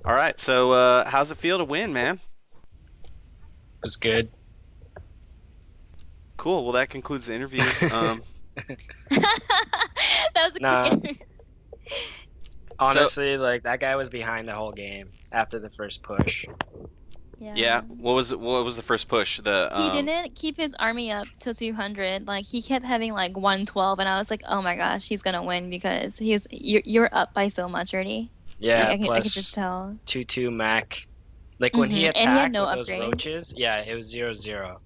All right, so how's it feel to win, man? Was good. Cool. Well, that concludes the interview. That was a quick Nah, interview. So honestly, like that guy was behind the whole game after the first push. yeah, Yeah. what was the first push? The He didn't keep his army up to 200. Like he kept having like 112 and I was like, "Oh my gosh, he's gonna win because you're up by so much already." Like Yeah, I could just plus tell. 2-2 Mac. Like when he And he had attacked no with those upgrades. roaches, yeah, it was 0-0.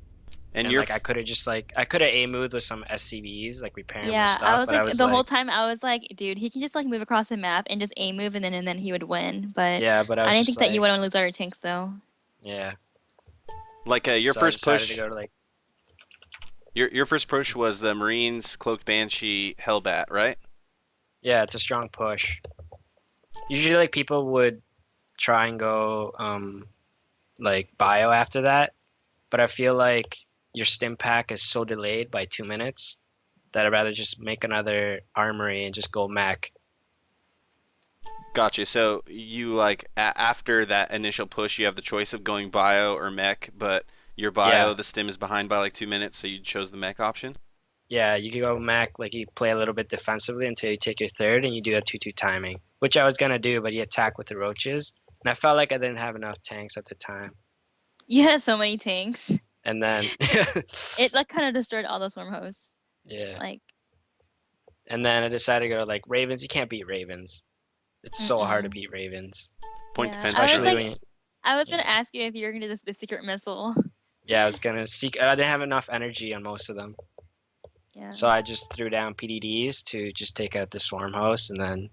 and And you're like I could have A moved with some SCVs, like repairing my Yeah, I stuff, was but I like was the whole like, time I was like, dude, he can just like move across the map and just a move and then he would win. But yeah, but I I was didn't just think that you like, would lose all your tanks though. yeah. like your So I first decided to push. go to like, Your first push was the Marines, Cloaked Banshee, Hellbat, right? yeah, it's a strong push. Usually like people would try and go like bio after that, but I feel like your stim pack is so delayed by 2 minutes that I'd rather just make another armory and just go mech. Gotcha. So you like after that initial push, you have the choice of going bio or mech, but your bio, Yeah, the stim is behind by like 2 minutes, so you chose the mech option. yeah, you could go mech, like you play a little bit defensively until you take your third and you do a 2-2 timing, which I was gonna do, but he attacked with the roaches, and I felt like I didn't have enough tanks at the time. You had so many tanks. And then, It like kind of destroyed all the swarm hosts. yeah, Like, and then I decided to go to like Ravens. You can't beat Ravens. It's so hard to mm-mm. beat Ravens, Point Yeah, defense especially when drones. you, I was gonna yeah. ask you if you were gonna do the secret missile. Yeah, I was gonna seek. I didn't have enough energy on most of them, Yeah. so I just threw down PDDs to just take out the swarm host, and then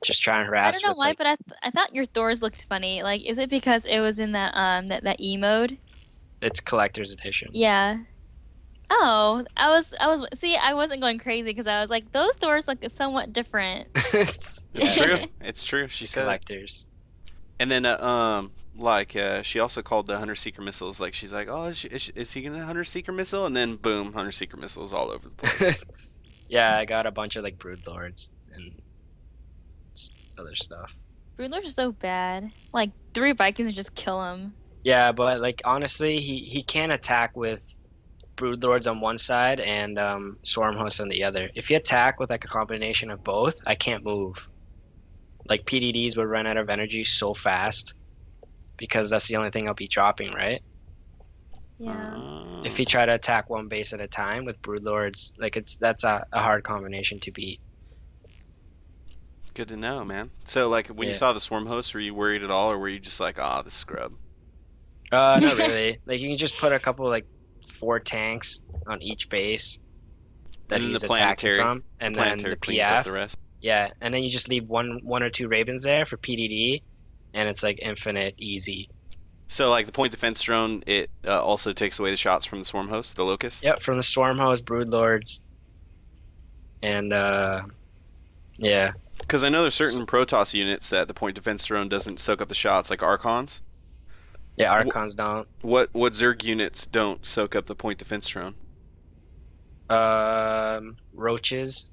just try and I don't harass know with why, like, but I thought your Thors looked funny. Like, is it because it was in that E mode? it's collector's edition. Yeah. Oh, I was see, I wasn't going crazy because I was like, those Thors look somewhat different. It's Yeah, true. It's true. She said it. collectors. And then like she also called the Hunter Seeker missiles. Like she's like, oh, is he gonna Hunter Seeker missile? And then boom, Hunter Seeker missiles all over the place. Yeah, I got a bunch of like brood lords and other stuff. Broodlords are so bad. Like three Vikings would just kill him. Yeah, but like honestly, he can attack with brood lords on one side and swarm hosts on the other. If you attack with like a combination of both, I can't move. Like PDDs would run out of energy so fast because that's the only thing I'll be dropping, right? Yeah. If you Oh, try to attack one base at a time with brood lords, like that's a hard combination to beat. good to know, man. So like when you Yeah. saw the swarm host, were you worried at all, or were you just like, ah, this scrub? Not really. Like you can just put a couple like 4 tanks on each base And that then he's attacking from, the and then planetary the cleans up the PF. rest. Yeah, and then you just leave one or two ravens there for PDD, and it's like infinite easy. So like the point defense drone, it also takes away the shots from the swarm host, the locust. Yep, from the storm host, brood lords, and yeah, Because I know there's certain Protoss units that the point defense drone doesn't soak up the shots, like Archons. yeah, Wh- archons don't. what Zerg units don't soak up the point defense drone? Roaches.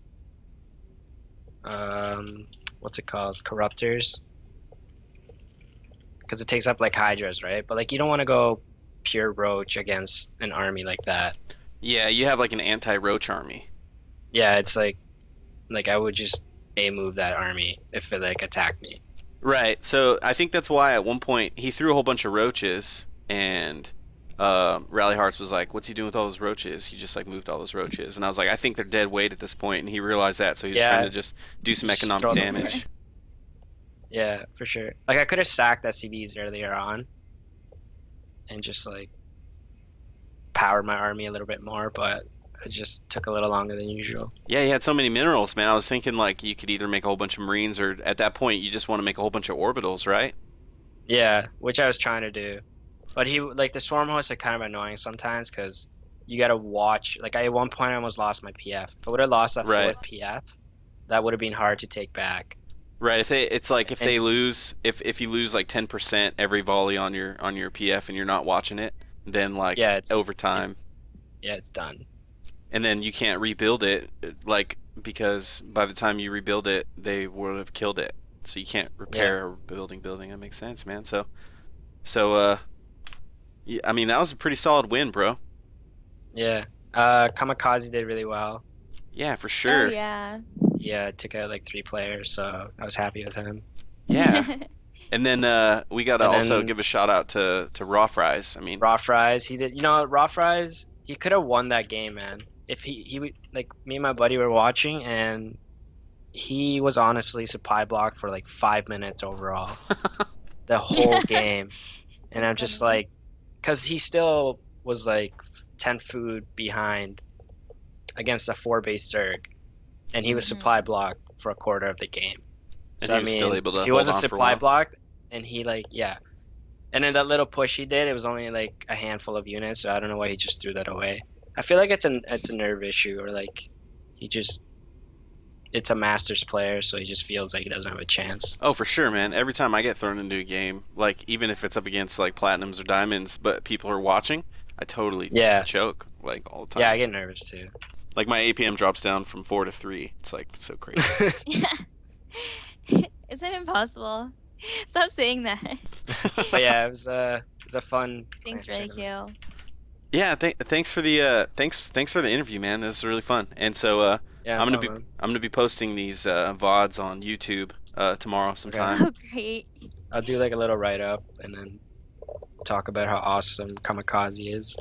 Um, what's it called? Corruptors, because it takes up like hydras, right? But like you don't want to go pure roach against an army like that. Yeah, you have like an anti-roach army. Yeah, it's like I would just a move that army if it like attacked me. Right. So I think that's why at one point he threw a whole bunch of roaches, and Rallyhearts was like, "What's he doing with all those roaches?" He just like moved all those roaches, and I was like, "I think they're dead weight at this point," and he realized that, so he was trying Yeah, to just do some just economic throw them away. damage. Yeah, for sure. Like I could have sacked SCVs earlier on and just like powered my army a little bit more, but it just took a little longer than usual. Yeah, he had so many minerals, man. I was thinking like you could either make a whole bunch of Marines, or at that point you just want to make a whole bunch of orbitals, right? Yeah, which I was trying to do. But he like the swarm hosts are kind of annoying sometimes because you gotta watch. Like I at one point I almost lost my PF. If I would have lost that Right. fourth PF, that would have been hard to take back. Right. It's like if they And lose, if you lose like 10% every volley on your PF and you're not watching it, then like yeah, overtime, it's done. and then you can't rebuild it, like because by the time you rebuild it, they would have killed it. so you can't Yeah. repair a building. That makes sense, man. So yeah, I mean that was a pretty solid win, bro. Yeah. Kamikaze did really well. Yeah, for Oh sure. yeah. Yeah, took out like 3 players, so I was happy with him. Yeah. And then we gotta And also then give a shout out to Raw Fries. I mean, Raw Fries, he did. Raw Fries, he could have won that game, man. If he would, like, me and my buddy were watching, and he was honestly supply blocked for like 5 minutes overall, the whole game. And I'm That's just funny. like, because he still was like 10 food behind against a 4 base Zerg, and he was supply Mhm. blocked for a quarter of the game. and So he I was still mean, able if to he hold wasn't on for a supply while. blocked, and he like, yeah, and then that little push he did, it was only like a handful of units, so I don't know why he just threw that away. I feel like it's a nerve issue, or like he just it's a Masters player, so he just feels like he doesn't have a chance. Oh, for sure, man. Every time I get thrown into a game, like even if it's up against like platinums or diamonds, but people are watching, I totally Yeah, choke like all the yeah, I time. get nervous too. Like my APM drops down from 4 to 3. It's like so crazy. Is that impossible? Stop saying that. But yeah, it was a fun Thanks, clan really tournament. cute. Yeah, thanks for the thanks for the interview, man. This is really fun. And so Yeah, no problem. I'm gonna be posting these VODs on YouTube tomorrow Okay, sometime. Oh, great. I'll do like a little write up and then talk about how awesome Kamikaze is.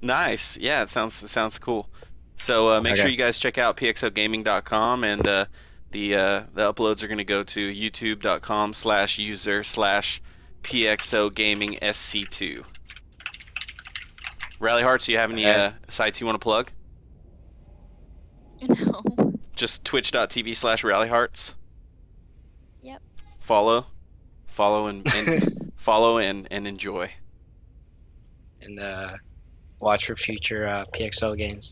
Nice. Yeah, it sounds cool. So make sure Okay. you guys check out pxogaming.com, and the uploads are going to go to youtube.com/user/pxogaming sc2. Rally Hearts, do you have any Okay. sites you want to plug? No. Just twitch.tv/rallyhearts. Yep. Follow, follow follow and enjoy. And watch for future PXO games.